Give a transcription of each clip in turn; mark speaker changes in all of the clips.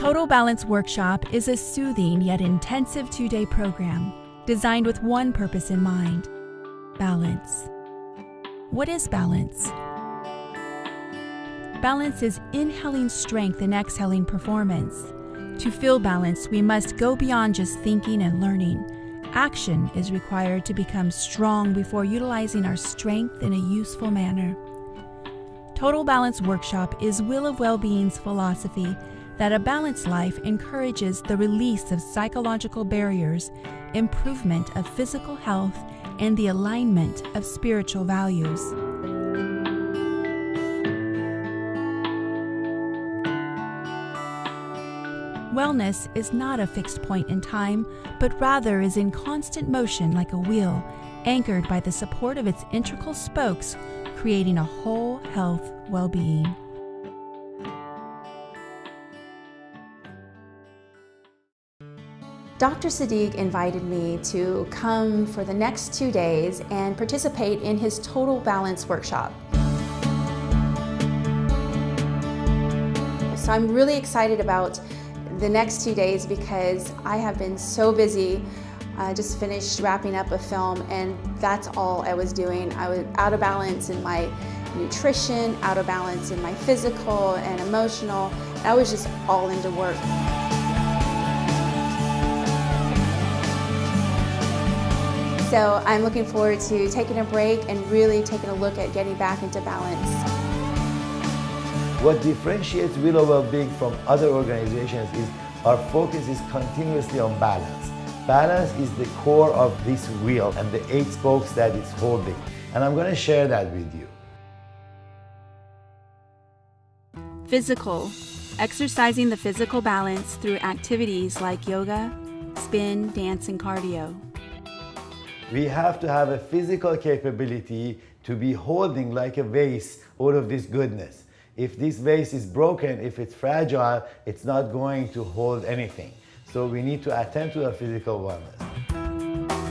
Speaker 1: Total Balance Workshop is a soothing yet intensive 2-day program designed with one purpose in mind: balance. What is balance? Balance is inhaling strength and exhaling performance. To feel balance, we must go beyond just thinking and learning. Action is required to become strong before utilizing our strength in a useful manner. Total Balance Workshop is Wheel of Wellbeing's philosophy that a balanced life encourages the release of psychological barriers, improvement of physical health, and the alignment of spiritual values. Wellness is not a fixed point in time, but rather is in constant motion like a wheel, anchored by the support of its integral spokes, creating a whole health well-being.
Speaker 2: Dr. Sadiq invited me to come for the next 2 days and participate in his Total Balance Workshop. So I'm really excited about the next 2 days because I have been so busy. I just finished wrapping up a film and that's all I was doing. I was out of balance in my nutrition, out of balance in my physical and emotional. I was just all into work. So I'm looking forward to taking a break and really taking a look at getting back into balance.
Speaker 3: What differentiates Wheel of Wellbeing from other organizations is our focus is continuously on balance. Balance is the core of this wheel and the 8 spokes that it's holding. And I'm going to share that with you.
Speaker 1: Physical. Exercising the physical balance through activities like yoga, spin, dance, and cardio.
Speaker 3: We have to have a physical capability to be holding like a vase all of this goodness. If this vase is broken, if it's fragile, it's not going to hold anything. So we need to attend to our physical wellness.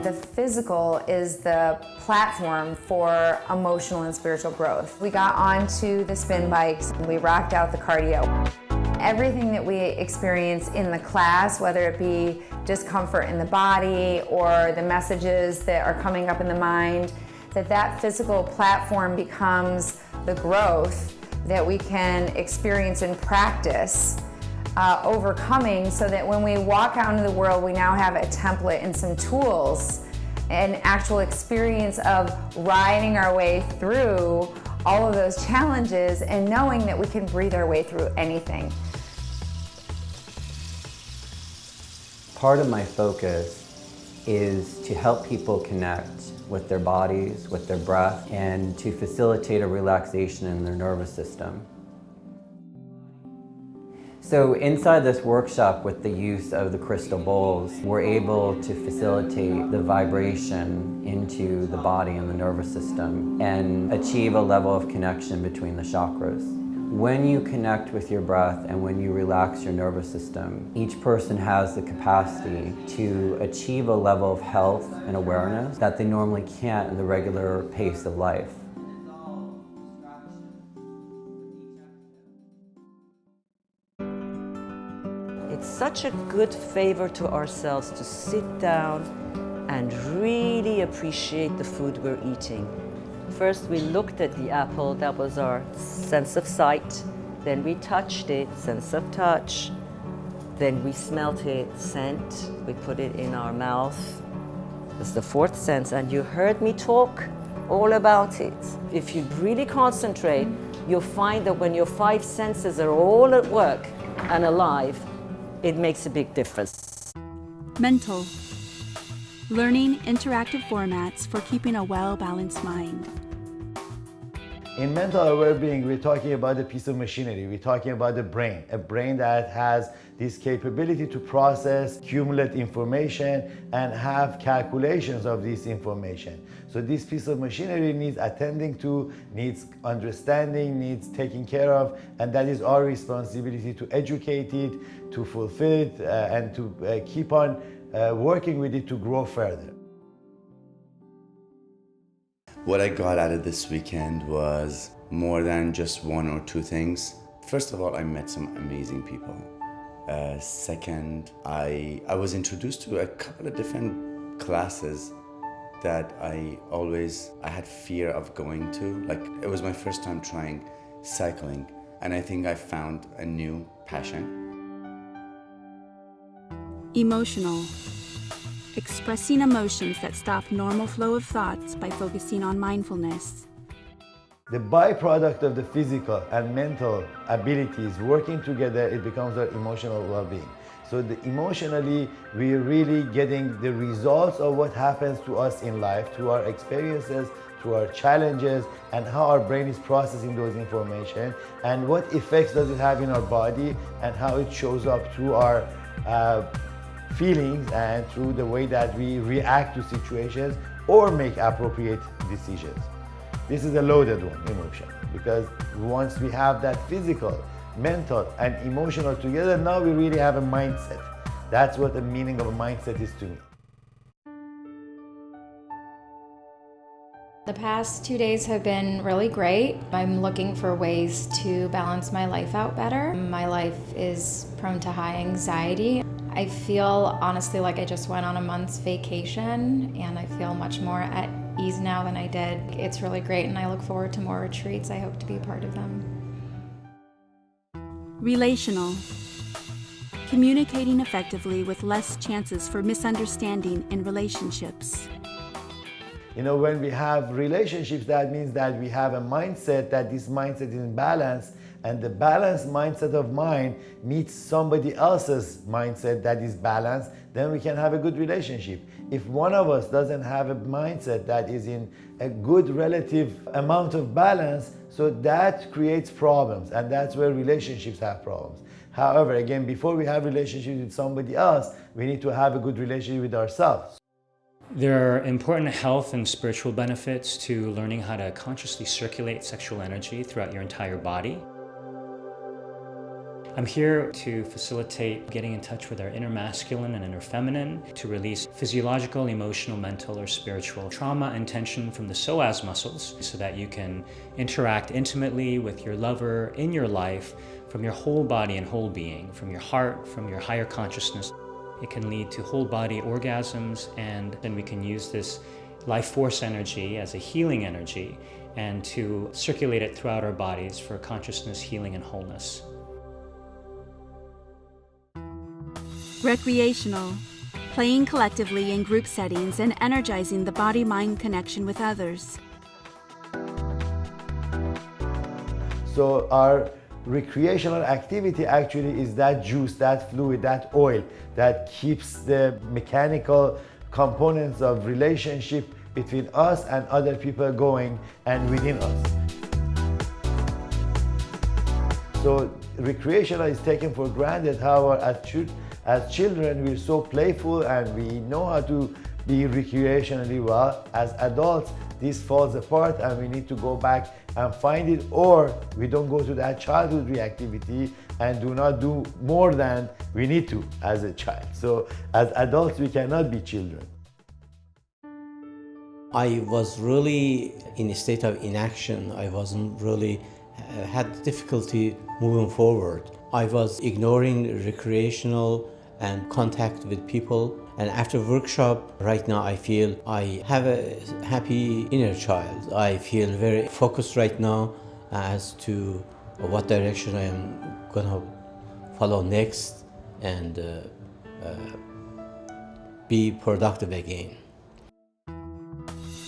Speaker 4: The physical is the platform for emotional and spiritual growth. We got onto the spin bikes and we rocked out the cardio. Everything that we experience in the class, whether it be discomfort in the body or the messages that are coming up in the mind, that physical platform becomes the growth that we can experience and practice overcoming, so that when we walk out into the world, we now have a template and some tools, an actual experience of riding our way through all of those challenges and knowing that we can breathe our way through anything.
Speaker 5: Part of my focus is to help people connect with their bodies, with their breath, and to facilitate a relaxation in their nervous system. So inside this workshop, with the use of the crystal bowls, we're able to facilitate the vibration into the body and the nervous system and achieve a level of connection between the chakras. When you connect with your breath and when you relax your nervous system, each person has the capacity to achieve a level of health and awareness that they normally can't in the regular pace of life.
Speaker 6: It's such a good favor to ourselves to sit down and really appreciate the food we're eating. First, we looked at the apple, that was our sense of sight. Then we touched it, sense of touch. Then we smelt it, scent. We put it in our mouth. It's the 4th sense, and you heard me talk all about it. If you really concentrate, you'll find that when your 5 senses are all at work and alive, it makes a big difference.
Speaker 1: Mental. Learning interactive formats for keeping a well-balanced mind.
Speaker 3: In mental well-being, we're talking about a piece of machinery. We're talking about a brain that has this capability to process, accumulate information, and have calculations of this information. So this piece of machinery needs attending to, needs understanding, needs taking care of, and that is our responsibility to educate it, to fulfill it, and to keep on working with it to grow further.
Speaker 7: What I got out of this weekend was more than just 1 or 2 things. First of all, I met some amazing people. Second, I was introduced to a couple of different classes that I had fear of going to. Like, it was my first time trying cycling, and I think I found a new passion.
Speaker 1: Emotional. Expressing emotions that stop normal flow of thoughts by focusing on mindfulness.
Speaker 3: The byproduct of the physical and mental abilities working together, it becomes our emotional well-being. So emotionally, we're really getting the results of what happens to us in life, through our experiences, through our challenges, and how our brain is processing those information, and what effects does it have in our body, and how it shows up through our feelings and through the way that we react to situations or make appropriate decisions. This is a loaded one, emotion, because once we have that physical, mental, and emotional together, now we really have a mindset. That's what the meaning of a mindset is to me.
Speaker 8: The past 2 days have been really great. I'm looking for ways to balance my life out better. My life is prone to high anxiety. I feel honestly like I just went on a month's vacation, and I feel much more at ease now than I did. It's really great, and I look forward to more retreats. I hope to be a part of them.
Speaker 1: Relational. Communicating effectively with less chances for misunderstanding in relationships.
Speaker 3: You know, when we have relationships, that means that we have a mindset, that this mindset is in balance, and the balanced mindset of mine meets somebody else's mindset that is balanced, then we can have a good relationship. If one of us doesn't have a mindset that is in a good relative amount of balance, so that creates problems, and that's where relationships have problems. However, again, before we have relationships with somebody else, we need to have a good relationship with ourselves.
Speaker 9: There are important health and spiritual benefits to learning how to consciously circulate sexual energy throughout your entire body. I'm here to facilitate getting in touch with our inner masculine and inner feminine, to release physiological, emotional, mental, or spiritual trauma and tension from the psoas muscles, so that you can interact intimately with your lover in your life from your whole body and whole being, from your heart, from your higher consciousness. It can lead to whole body orgasms, and then we can use this life force energy as a healing energy and to circulate it throughout our bodies for consciousness, healing, and wholeness.
Speaker 1: Recreational. Playing collectively in group settings and energizing the body-mind connection with others.
Speaker 3: So our recreational activity actually is that juice, that fluid, that oil that keeps the mechanical components of relationship between us and other people going and within us. So recreational is taken for granted. However, as children, we're so playful and we know how to be recreationally well. As adults, this falls apart and we need to go back and find it, or we don't go to that childhood reactivity and do not do more than we need to as a child. So as adults, we cannot be children.
Speaker 10: I was really in a state of inaction. I wasn't really, had difficulty moving forward. I was ignoring recreational and contact with people. And after workshop, right now I feel I have a happy inner child. I feel very focused right now as to what direction I am gonna follow next and be productive again.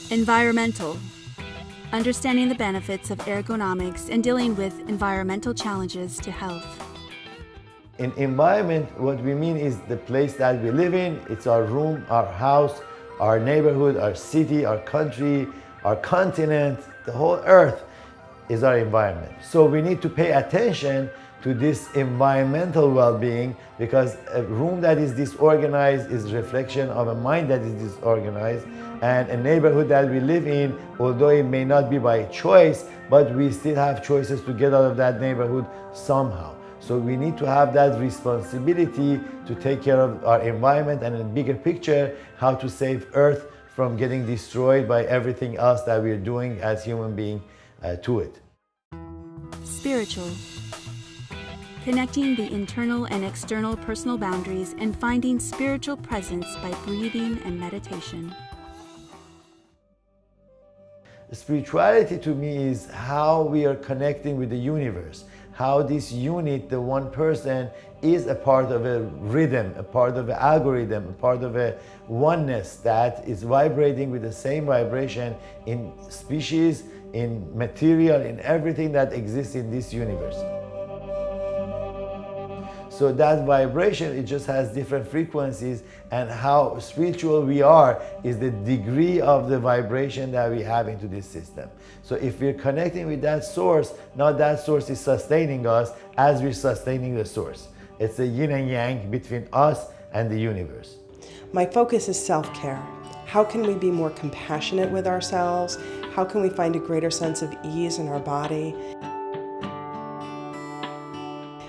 Speaker 1: Environmental. Understanding the benefits of ergonomics and dealing with environmental challenges to health.
Speaker 3: In environment, what we mean is the place that we live in. It's our room, our house, our neighborhood, our city, our country, our continent. The whole earth is our environment. So we need to pay attention to this environmental well-being, because a room that is disorganized is a reflection of a mind that is disorganized, and a neighborhood that we live in, although it may not be by choice, but we still have choices to get out of that neighborhood somehow. So we need to have that responsibility to take care of our environment, and in a bigger picture, how to save Earth from getting destroyed by everything else that we're doing as human beings to it.
Speaker 1: Spiritual. connecting the internal and external personal boundaries and finding spiritual presence by breathing and meditation.
Speaker 3: Spirituality to me is how we are connecting with the universe, how this unit, the one person, is a part of a rhythm, a part of an algorithm, a part of a oneness that is vibrating with the same vibration in species, in material, in everything that exists in this universe. So that vibration, it just has different frequencies, and how spiritual we are is the degree of the vibration that we have into this system. So if we're connecting with that source, now that source is sustaining us as we're sustaining the source. It's a yin and yang between us and the universe.
Speaker 11: My focus is self-care. How can we be more compassionate with ourselves? How can we find a greater sense of ease in our body?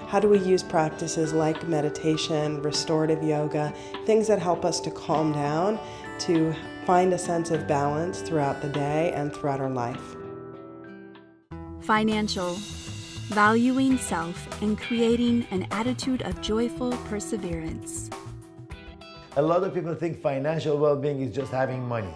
Speaker 11: How do we use practices like meditation, restorative yoga, things that help us to calm down, to find a sense of balance throughout the day and throughout our life?
Speaker 1: Financial, valuing self and creating an attitude of joyful perseverance.
Speaker 3: A lot of people think financial well-being is just having money.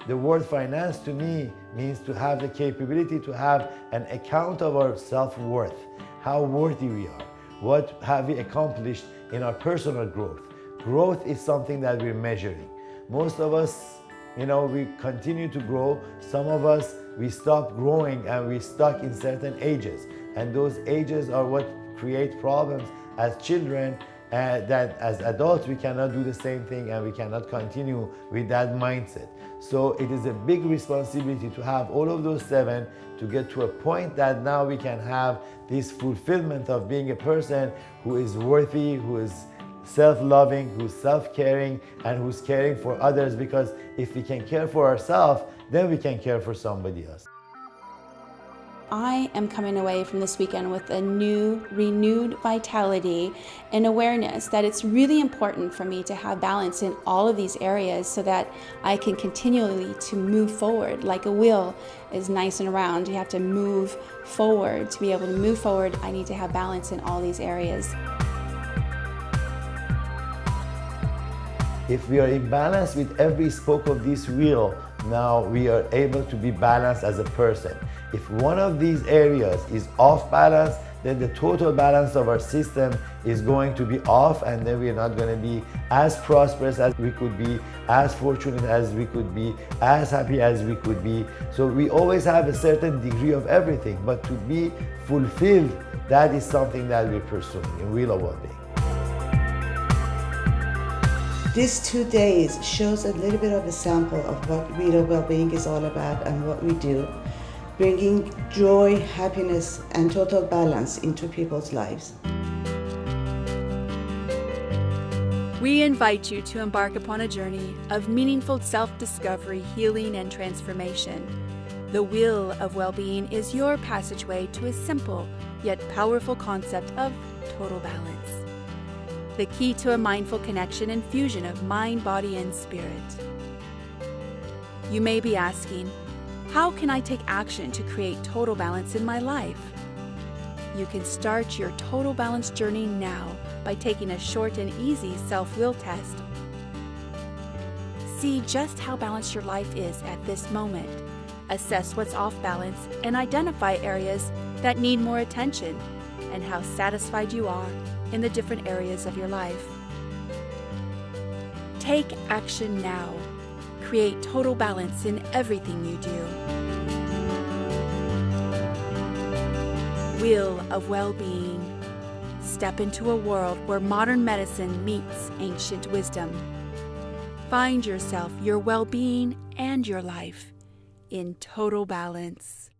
Speaker 3: The word finance to me means to have the capability to have an account of our self-worth, how worthy we are. What have we accomplished in our personal growth? Growth is something that we're measuring. Most of us, we continue to grow. Some of us, we stop growing and we're stuck in certain ages. And those ages are what create problems as children, that as adults we cannot do the same thing and we cannot continue with that mindset. So it is a big responsibility to have all of those 7 to get to a point that now we can have this fulfillment of being a person who is worthy, who is self-loving, who's self-caring, and who's caring for others, because if we can care for ourselves, then we can care for somebody else.
Speaker 2: I am coming away from this weekend with a new, renewed vitality and awareness that it's really important for me to have balance in all of these areas so that I can continually to move forward. Like a wheel is nice and round, you have to move forward. To be able to move forward, I need to have balance in all these areas.
Speaker 3: If we are in balance with every spoke of this wheel, now we are able to be balanced as a person. If one of these areas is off balance, then the total balance of our system is going to be off, and then we're not going to be as prosperous as we could be, as fortunate as we could be, as happy as we could be. So we always have a certain degree of everything, but to be fulfilled, that is something that we're pursuing in Wheel of Wellbeing.
Speaker 12: These 2 days shows a little bit of a sample of what Wheel of Wellbeing is all about and what we do, bringing joy, happiness, and total balance into people's lives.
Speaker 1: We invite you to embark upon a journey of meaningful self-discovery, healing, and transformation. The Wheel of Wellbeing is your passageway to a simple yet powerful concept of total balance. The key to a mindful connection and fusion of mind, body, and spirit. You may be asking, how can I take action to create total balance in my life? You can start your total balance journey now by taking a short and easy self-will test. See just how balanced your life is at this moment. Assess what's off balance and identify areas that need more attention and how satisfied you are in the different areas of your life. Take action now. Create total balance in everything you do. Wheel of Wellbeing. Step into a world where modern medicine meets ancient wisdom. Find yourself, your well-being, and your life in total balance.